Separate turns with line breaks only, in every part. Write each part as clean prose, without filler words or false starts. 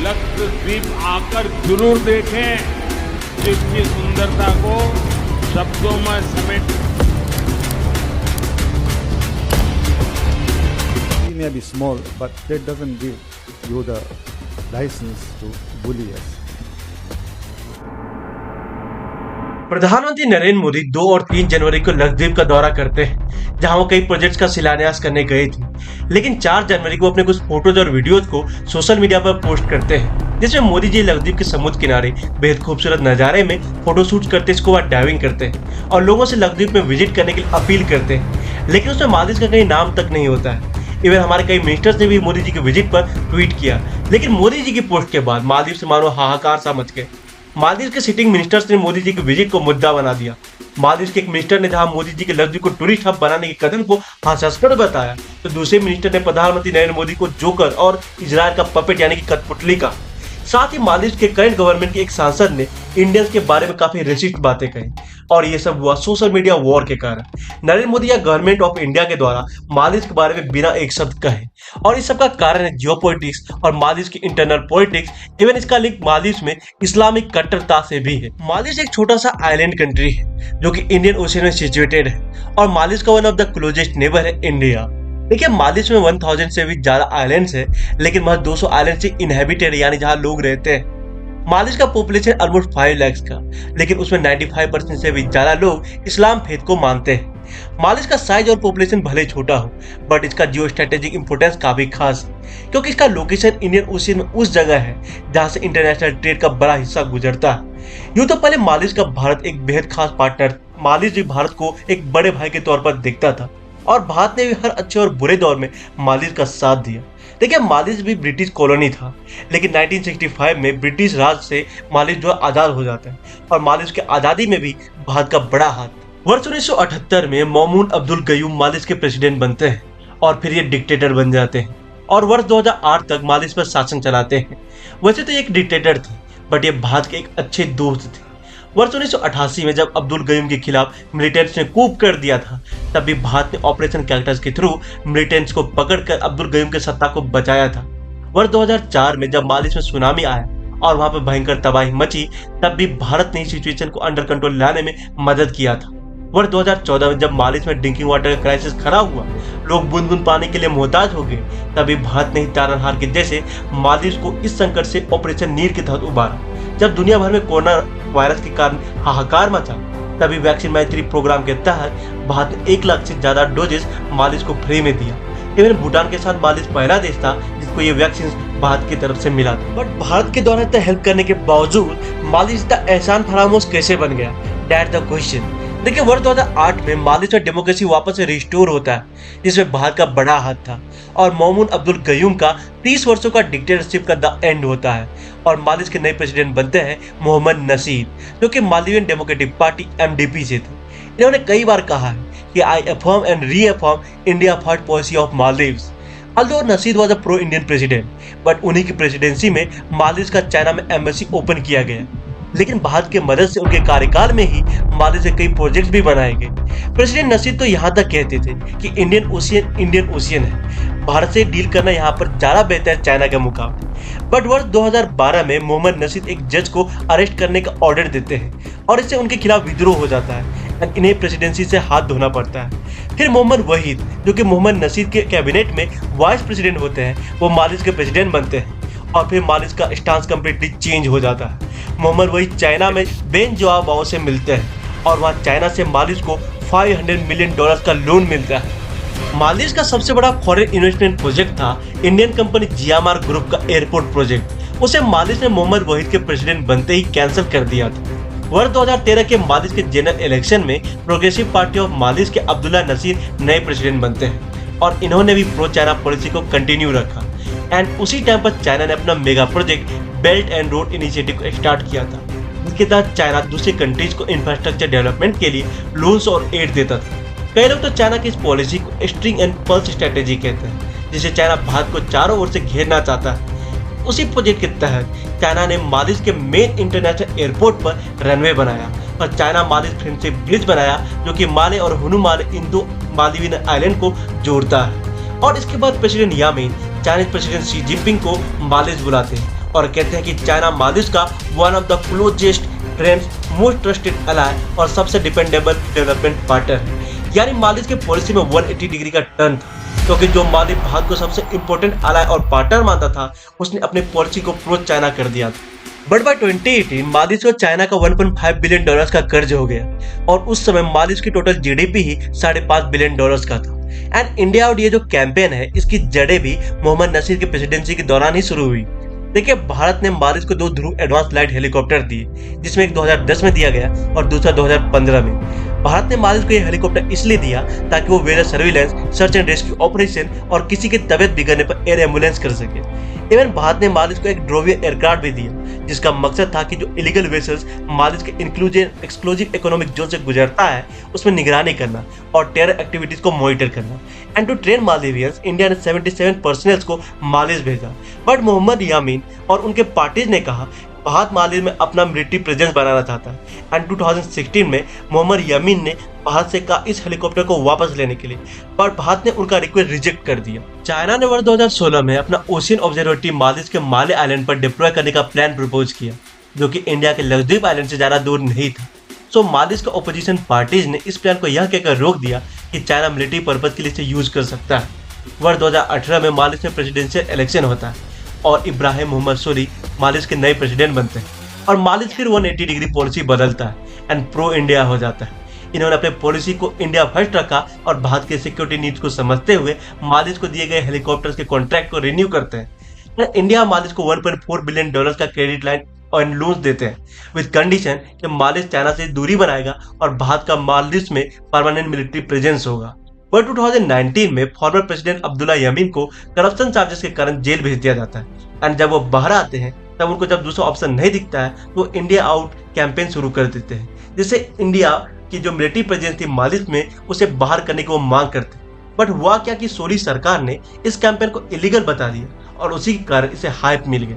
लक्षद्वीप आकर जरूर देखें। इसकी सुंदरता को शब्दों में समेट
We may be small, but that doesn't give you the license to bully us.
प्रधानमंत्री नरेंद्र मोदी 2 और 3 जनवरी को लक्षद्वीप का दौरा करते हैं, जहां वो कई प्रोजेक्ट्स का शिलान्यास करने गए थे। लेकिन 4 जनवरी को अपने कुछ फोटोज और वीडियोज को सोशल मीडिया पर पोस्ट करते हैं, जिसमें मोदी जी लक्षद्वीप के समुद्र किनारे बेहद खूबसूरत नजारे में फोटोशूट करते, स्कूबा डाइविंग करते हैं और लोगों से लक्षद्वीप में विजिट करने के लिए अपील करते हैं। लेकिन उसमें मालदीव का कहीं नाम तक नहीं होता है। इवन हमारे कई मिनिस्टर्स ने भी मोदी जी के विजिट पर ट्वीट किया, लेकिन मोदी जी की पोस्ट के बाद मालदीव से मानो हाहाकार सा मच गए। मालदीव के सिटिंग मिनिस्टर्स ने मोदी जी के विजिट को मुद्दा बना दिया। मालदीव के एक मिनिस्टर ने जहां मोदी जी के लक्षद्वीप को टूरिस्ट हब बनाने के कदम को हास्यास्पद बताया, तो दूसरे मिनिस्टर ने प्रधानमंत्री नरेंद्र मोदी को जोकर और इजरायल का पपेट यानी कि कठपुतली का। साथ ही मालदीव के करंट गवर्नमेंट के एक सांसद ने इंडियंस के बारे में काफी रेसिस्ट बातें कही और ये सब हुआ सोशल मीडिया वॉर के कारण। नरेंद्र मोदी या गवर्नमेंट ऑफ इंडिया के द्वारा मालदीव के बारे में बिना एक शब्द कहे, और इस सब का कारण है जियोपॉलिटिक्स और मालदीव की इंटरनल पॉलिटिक्स। इवन इसका लिंक मालदीव में इस्लामिक कट्टरता से भी है। मालदीव एक छोटा सा आइलैंड कंट्री है जो कि इंडियन ओशियन में सिचुएटेड है और मालदीव का one of the closest neighbour है इंडिया। देखिए मालदीव में 1000 से भी ज्यादा आइलैंड्स है, लेकिन महज 200 आइलैंड से इनहेबिटेड यानी जहां लोग रहते हैं। मालदीव का पॉपुलेशन ऑलमोस्ट 5 लाख का, लेकिन उसमें 95% से भी ज्यादा लोग इस्लाम फेथ को मानते हैं। मालदीव का साइज और पॉपुलेशन भले छोटा हो, बट इसका जियो स्ट्रेटेजिक इंपोर्टेंस काफी खास है, क्योंकि इसका लोकेशन इंडियन ओशियन में उस जगह है जहां से इंटरनेशनल ट्रेड का बड़ा हिस्सा गुजरता है। यूं तो पहले मालदीव का भारत एक बेहद खास पार्टनर, मालदीव भी भारत को एक बड़े भाई के तौर पर देखता था और भारत ने भी हर अच्छे और बुरे दौर में मालदीव का साथ दिया। देखिए मालदीव भी ब्रिटिश कॉलोनी था, लेकिन 1965 में ब्रिटिश राज से मालदीव जो आजाद हो जाता है और मालदीव की आजादी में भी भारत का बड़ा हाथ। वर्ष 1978 में मौमून अब्दुल गयूम मालदीव के प्रेसिडेंट बनते हैं और फिर ये डिक्टेटर बन जाते हैं और वर्ष 2008 तक मालदीव पर शासन चलाते हैं। वैसे तो ये एक डिक्टेटर थे, बट ये भारत के एक अच्छे दोस्त थे। वर्ष 1988 में जब अब्दुल गयूम के खिलाफ मिलिटेंट्स ने कूप कर दिया था, तब भी भारत ने ऑपरेशन कैक्टस के थ्रू मिलिटेंट्स को पकड़कर अब्दुल गयूम के सत्ता को बचाया था। वर्ष 2004 में जब मालदीव में सुनामी आया और वहां पर भयंकर तबाही मची, तब भी भारत ने सिचुएशन को अंडर कंट्रोल लाने में मदद किया था। वर्ष 2014 में जब मालदीव में ड्रिंकिंग वाटर का क्राइसिस खड़ा हुआ, लोग बूंद बूंद पानी के लिए मोहताज हो गए, तभी भारत ने ही तारनहार के जैसे मालदीव को इस संकट से ऑपरेशन नीर के तहत उबारा। जब दुनिया भर में कोरोना वायरस के कारण हाहाकार मचा, तभी वैक्सीन मैत्री प्रोग्राम के तहत भारत ने 1 लाख से ज्यादा डोजेस मालदीव को फ्री में दिया। इवन भूटान के साथ मालदीव पहला देश था जिसको ये वैक्सीन भारत की तरफ से मिला था। बट भारत के द्वारा इतना हेल्प करने के बावजूद मालदीव इतना एहसान फरामोश कैसे बन गया, दैट्स द क्वेश्चन। देखिए वर्ष 2008 में मालदीव में डेमोक्रेसी वापस से रिस्टोर होता है, जिसमें भारत का बड़ा हाथ था और मौमून अब्दुल गयूम का 30 वर्षों का डिक्टेटरशिप का द एंड होता है और मालदीव के नए प्रेसिडेंट बनते हैं मोहम्मद नसीर, जो कि मालदीवियन डेमोक्रेटिक पार्टी MDP से थे। इन्होंने कई बार कहा है कि I affirm and reaffirm India first policy of Maldives. Although Nasir was a pro-Indian president, but उन्हीं की प्रेसिडेंसी में मालदीव का चाइना में एम्बेसी ओपन किया गया, लेकिन भारत के मदद से उनके कार्यकाल में ही मालदीव से कई प्रोजेक्ट्स भी बनाए गए। प्रेसिडेंट नसीर तो यहाँ तक कहते थे कि इंडियन ओशियन है, भारत से डील करना यहाँ पर ज्यादा बेहतर है चाइना के मुकाबले। बट वर्ष 2012 में मोहम्मद नसीर एक जज को अरेस्ट करने का ऑर्डर देते हैं और इससे उनके खिलाफ विद्रोह हो जाता है और इन्हें प्रेसिडेंसी से हाथ धोना पड़ता है। फिर मोहम्मद वहीद, जो कि मोहम्मद नसीर के कैबिनेट में वाइस प्रेसिडेंट होते हैं, वो मालदीव के प्रेसिडेंट बनते हैं और फिर मालदीव का स्टांस कंप्लीटली चेंज हो जाता है। मोहम्मद वहीद चाइना में बेन जोआबाओ से मिलते हैं और वहाँ चाइना से मालदीव को $500 मिलियन का लोन मिलता है। मालदीव का सबसे बड़ा फॉरेन इन्वेस्टमेंट प्रोजेक्ट था इंडियन कंपनी GMR ग्रुप का एयरपोर्ट प्रोजेक्ट। उसे मालदीव ने मोहम्मद वहीद के प्रेसिडेंट बनते ही कैंसिल कर दिया था। वर्ष 2013 के मालदीव के जनरल इलेक्शन में प्रोग्रेसिव पार्टी ऑफ मालदीव के अब्दुल्ला नसीर नए प्रेसिडेंट बनते हैं और इन्होंने भी प्रो चाइना पॉलिसी को कंटिन्यू रखा एंड उसी टाइम पर चाइना ने अपना mega project belt and road initiative को स्टार्ट किया था, जिसके तहत चाइना दूसरी कंट्रीज को इंफ्रास्ट्रक्चर डेवलपमेंट के लिए लोन्स और एड देता था। कई लोग तो चाइना की इस पॉलिसी को स्ट्रिंग एंड पल्स स्ट्रेटेजी कहते हैं, जिसे चाइना भारत को चारों ओर से घेरना चाहता है। उसी प्रोजेक्ट के तहत चाइना ने मालदीव के मेन इंटरनेशनल एयरपोर्ट पर रनवे बनाया और चाइना मालदीव फ्रेंडशिप ब्रिज बनाया, जो कि माले और हुनु माले इन दो मालदीवियन आइलैंड को जोड़ता है। और इसके बाद प्रेसिडेंट यामीन चाइनीज प्रेसिडेंट शी जिनपिंग को मालदीव बुलाते हैं और कहते हैं कि चाइना मालदीव्स का one of the closest friends, most trusted ally और सबसे डिपेंडेबल डेवलपमेंट पार्टनर है। यानी मालदीव्स की पॉलिसी में 180 डिग्री का टर्न था, क्योंकि जो मालदीव भारत को सबसे इंपॉर्टेंट अलाय और पार्टनर मानता था, उसने अपनी पॉलिसी को प्रो चाइना कर दिया था। बट बाय 2018 मालदीव को चाइना का 1.5 बिलियन डॉलर्स का कर्ज हो गया और उस समय मालदीव की टोटल जीडीपी ही 5.5 बिलियन डॉलर्स का था। एंड इंडिया आउट ये जो कैंपेन है, इसकी जड़ें भी मोहम्मद नसीर की प्रेसिडेंसी के दौरान ही शुरू हुई। देखिए, भारत ने मालदीव को 2 ध्रुव एडवांस लाइट हेलीकॉप्टर दिए, जिसमें एक 2010 में दिया गया और दूसरा 2015 में। भारत ने मालदीव को यह हेलीकॉप्टर इसलिए दिया ताकि वो weather surveillance, search and rescue operation और किसी की तबियत बिगड़ने पर एयर एम्बुलेंस कर सके। इवन भारत ने मालदीव को एक ड्रोवियर एयरक्राफ्ट भी दिया, जिसका मकसद था कि जो इलीगल वेसल्स मालदीव के एक्सक्लूसिव इकोनॉमिक जोन से गुजरता है, उसमें निगरानी करना और टेरर एक्टिविटीज को मॉनिटर करना। एंड टू ट्रेन मालदीवियंस, इंडिया ने 77 पर्सनल्स को मालदीव भेजा। बट मोहम्मद यामीन और उनके पार्टीज ने कहा भारत मालदीव में अपना मिलिट्री प्रेजेंस बनाना चाहता है। एंड 2016 में मोहम्मद यामीन ने भारत से कहा इस हेलीकॉप्टर को वापस लेने के लिए, पर भारत ने उनका रिक्वेस्ट रिजेक्ट कर दिया। चाइना ने वर्ष 2016 में अपना ओशियन ऑब्जर्वेटरी मालदीव के माले आइलैंड पर डिप्लॉय करने का प्लान प्रपोज किया, जो कि इंडिया के लक्षद्वीप आइलैंड से ज्यादा दूर नहीं था। सो मालदीव के ओपोजिशन पार्टीज ने इस प्लान को यह कहकर रोक दिया कि चाइना मिलिट्री पर्पज के लिए इसे यूज कर सकता है। वर्ष 2018 में मालदीव में प्रेसिडेंशियल इलेक्शन होता है और इब्राहिम मोहम्मद सोली मालदीव के नए प्रेसिडेंट बनते हैं और मालदीव फिर 180 डिग्री पॉलिसी बदलता है एंड प्रो इंडिया हो जाता है। इन्होंने अपने पॉलिसी को इंडिया फर्स्ट रखा और भारत के सिक्योरिटी नीड्स को समझते हुए मालदीव को दिए गए हेलीकॉप्टर्स के कॉन्ट्रैक्ट को रिन्यू करते हैं। इंडिया मालदीव को 1.4 बिलियन डॉलर्स का क्रेडिट लाइन और लोन्स देते हैं, विद कंडीशन कि मालदीव चाइना से दूरी बनाएगा और भारत का मालदीव में परमानेंट मिलिट्री प्रेजेंस होगा। पर 2019 में फॉर्मर प्रेसिडेंट अब्दुल्ला यमीन को करप्शन चार्जेस के कारण जेल भेज दिया जाता है एंड जब वो बाहर आते हैं तब उनको जब दूसरा ऑप्शन नहीं दिखता है तो इंडिया आउट कैंपेन शुरू कर देते हैं, जिससे इंडिया की जो मिलिट्री प्रेजेंस थी मालदीव में उसे बाहर करने की वो मांग करते हैं। बट हुआ क्या कि सोली सरकार ने इस कैंपेन को इलीगल बता दिया और उसी के कारण इसे हाइप मिल गया।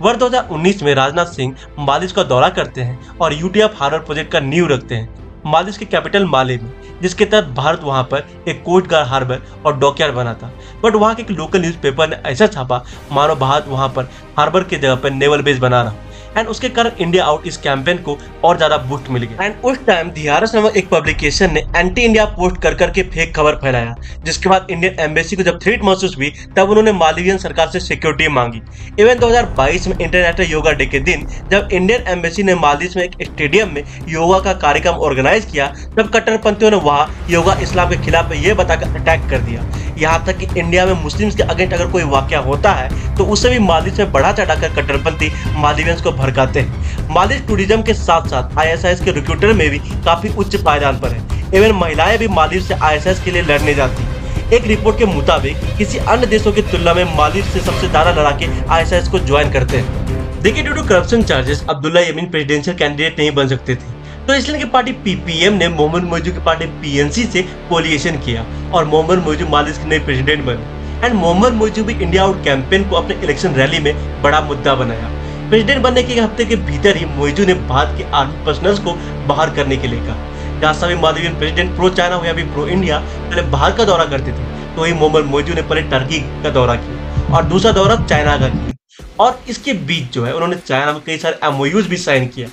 वर्ष 2019 में राजनाथ सिंह मालदीव का दौरा करते हैं और यूटीएफ हार्बर प्रोजेक्ट का नींव रखते हैं मालदीव के कैपिटल माले में, जिसके तहत भारत वहां पर एक कोस्ट गार्ड हार्बर और डॉकयार्ड बना था। बट वहां के एक लोकल न्यूज़पेपर ने ऐसा छापा मानो भारत वहां पर हार्बर की जगह पर नेवल बेस बना रहा एंड उसके कारण इंडिया आउट इस कैंपेन को और ज्यादा बूस्ट मिल गया। एंड उस टाइम दिहारस नामक एक पब्लिकेशन ने एंटी इंडिया पोस्ट कर करके फेक खबर फैलाया, जिसके बाद इंडियन एम्बेसी को जब थ्रेट महसूस हुई तब उन्होंने मालदीवियन सरकार से सिक्योरिटी मांगी। इवन 2022 में इंटरनेशनल योगा डे के दिन जब इंडियन एम्बेसी ने मालदीव में एक स्टेडियम में योगा का कार्यक्रम ऑर्गेनाइज किया, तब कट्टरपंथियों ने वहां योगा इस्लाम के खिलाफ ये बताकर अटैक कर दिया। यहाँ तक कि इंडिया में मुस्लिम्स के अगेंस्ट अगर कोई वाकया होता है तो उसे भी मालदीव में बढ़ा चढ़ाकर कट्टरपंथी मालदीवियंस को भड़काते हैं। मालदीव टूरिज्म के साथ साथ आईएसआईएस के रिक्रूटर में भी काफी उच्च पायदान पर है। इवन महिलाएं भी मालदीव से आईएसआईएस के लिए लड़ने जाती हैं। एक रिपोर्ट के मुताबिक किसी अन्य देशों की तुलना में मालदीव से सबसे ज्यादा लड़ाके आईएसआईएस को ज्वाइन करते हैं। देखिए, due to corruption charges Abdulla Yameen presidential candidate नहीं बन सकते थे, तो इसलिए की पार्टी पीपीएम ने मोहम्मद मोइजू की पार्टी पीएनसी से कोलिएशन किया और मोहम्मद मोइजू मालदीव के नए प्रेसिडेंट बने। एंड मोहम्मद मोइजू भी इंडिया आउट कैंपेन को अपने इलेक्शन रैली में बड़ा मुद्दा बनाया। प्रेसिडेंट बनने के हफ्ते के भीतर ही मोइजू ने भारत के आर्मी पर्सनल्स को बाहर करने के लिए कहा। जहाँ सभी मालदीवियन प्रेसिडेंट प्रो चाइना हो या भी प्रो इंडिया पहले भारत का दौरा करते थे, तो वही मोहम्मद मोइजू ने पहले टर्की का दौरा किया और दूसरा दौरा चाइना का किया और इसके बीच जो है उन्होंने चाइना में कई सारे एमओयूज भी साइन किया।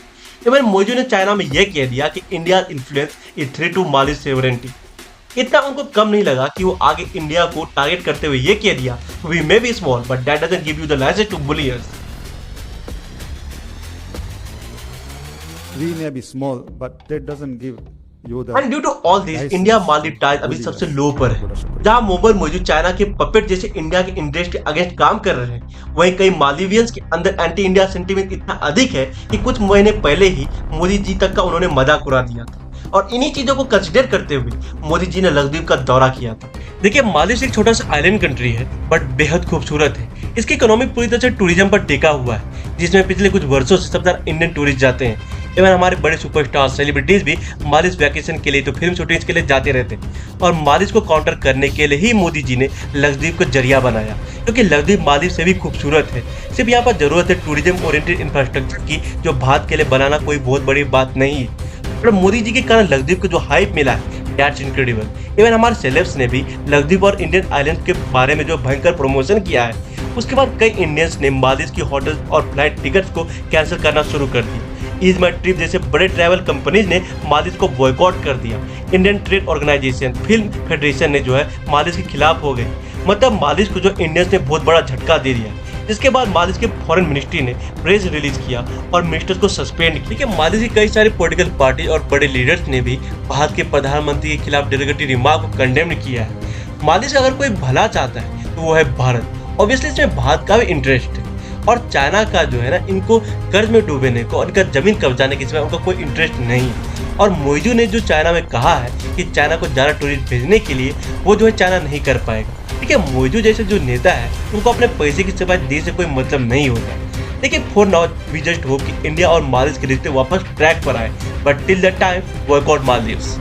इवन मोइजू ने चाइना में यह कह दिया कि India influence is threat to Maldives sovereignty. इतना उनको कम नहीं लगा कि वो आगे इंडिया को टारगेट करते हुए ये कह दिया, we may be small but that doesn't give you the license to bully us.
We may be small, but that doesn't give you the.
And due to all this, India Maldives ties अभी सबसे लो पर है। जहाँ Mohammad Muizzu China के puppet जैसे India के interest के against काम कर रहे हैं, वहीं कई मालदीवियंस के अंदर एंटी इंडिया सेंटीमेंट इतना अधिक है कि कुछ महीने पहले ही मोदी जी तक का उन्होंने मजाक उड़ा दिया था। और इन्हीं चीजों को कंसिडर करते हुए मोदी जी ने लक्षद्वीप का दौरा किया था। देखिए, मालदीव एक छोटा सा आइलैंड कंट्री है बट बेहद खूबसूरत है। इसकी इकोनॉमी पूरी तरह से टूरिज्म पर टिका हुआ है, जिसमें पिछले कुछ वर्षों से सबसे ज्यादा इंडियन टूरिस्ट जाते हैं। इवन हमारे बड़े सुपरस्टार सेलिब्रिटीज भी मालदीव वैकेशन के लिए तो फिल्म शूटिंग्स के लिए जाते रहते हैं। और मालदीव को काउंटर करने के लिए ही मोदी जी ने लक्षद्वीप को जरिया बनाया, क्योंकि लक्षद्वीप मालदीव से भी खूबसूरत है। सिर्फ यहाँ पर जरूरत है टूरिज्म ओरिएंटेड इंफ्रास्ट्रक्चर की, जो भारत के लिए बनाना कोई बहुत बड़ी बात नहीं है। और मोदी जी के कारण लक्षद्वीप को जो हाइप मिला है, दैट्स इनक्रेडिबल। इवन हमारे सेलेब्स ने भी लक्षद्वीप और इंडियन आइलैंड के बारे में जो भयंकर प्रमोशन किया है, उसके बाद कई इंडियंस ने मालदीव की होटल और फ्लाइट टिकट्स को कैंसिल करना शुरू कर दिया। ईज माई ट्रिप जैसे बड़े ट्रैवल कंपनीज ने मालदीव को बॉयकॉट कर दिया। Indian trade organisation, film federation ने जो है मालदीव के खिलाफ हो गए। मतलब मालदीव को जो इंडियंस ने बहुत बड़ा झटका दे दिया। इसके बाद मालदीव के फॉरेन मिनिस्ट्री ने प्रेस रिलीज किया और मिनिस्टर्स को सस्पेंड किया। लेकिन मालदीव की कई सारे पॉलिटिकल पार्टी और बड़े लीडर्स ने भी भारत के प्रधानमंत्री के खिलाफ डेरोगेटरी रिमार्क को कंडेम किया है। मालदीव से अगर कोई भला चाहता है तो वो है भारत। ऑब्वियसली इसमें भारत का भी इंटरेस्ट है और चाइना का जो है ना इनको कर्ज में डूबने को और इनका जमीन कब्जाने के सिवा उनका कोई इंटरेस्ट नहीं है। और मोइजू ने जो चाइना में कहा है कि चाइना को ज़्यादा टूरिस्ट भेजने के लिए वो जो है चाइना नहीं कर पाएगा। ठीक है, मोइजू जैसे जो नेता है उनको अपने पैसे की सिवाय देश से कोई मतलब नहीं होता। लेकिन for now we just hope कि इंडिया और मालदीव के रिश्ते वापस ट्रैक पर आए, but till that time boycott Maldives.